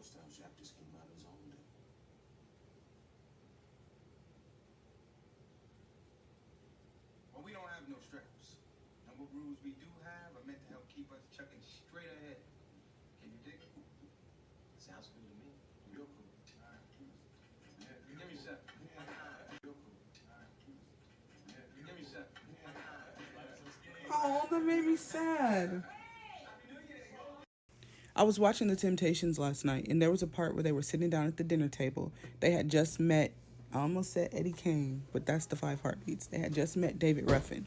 first time Shaq just came out of his own day. Well, we don't have no straps. And what rules we do have are meant to help keep us chucking straight ahead. Can you dig it? Sounds good to me. Real cool. All right. Give me some. Real cool. Give me some. Oh, that made me sad. I was watching The Temptations last night, and there was a part where they were sitting down at the dinner table. They had just met, I almost said Eddie Kane, but that's the Five Heartbeats. They had just met David Ruffin.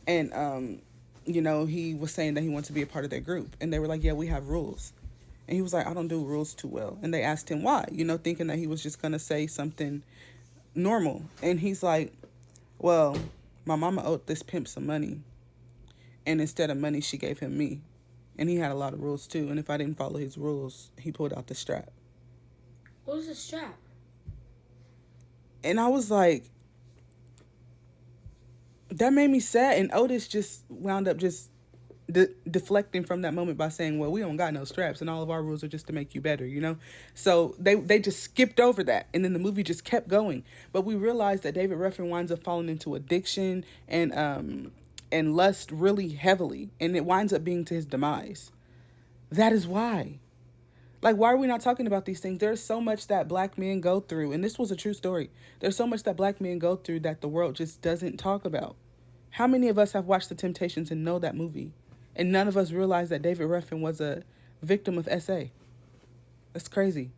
And, he was saying that he wanted to be a part of their group. And they were like, yeah, we have rules. And he was like, I don't do rules too well. And they asked him why, thinking that he was just going to say something normal. And he's like, well, my mama owed this pimp some money. And instead of money, she gave him me. And he had a lot of rules too. And if I didn't follow his rules, he pulled out the strap. What was the strap? And I was like, that made me sad. And Otis just wound up just deflecting from that moment by saying, well, we don't got no straps and all of our rules are just to make you better, So they just skipped over that. And then the movie just kept going. But we realized that David Ruffin winds up falling into addiction and lust really heavily. And it winds up being to his demise. That is why. Like, why are we not talking about these things? There's so much that black men go through. And this was a true story. There's so much that black men go through that the world just doesn't talk about. How many of us have watched The Temptations and know that movie? And none of us realize that David Ruffin was a victim of SA. That's crazy.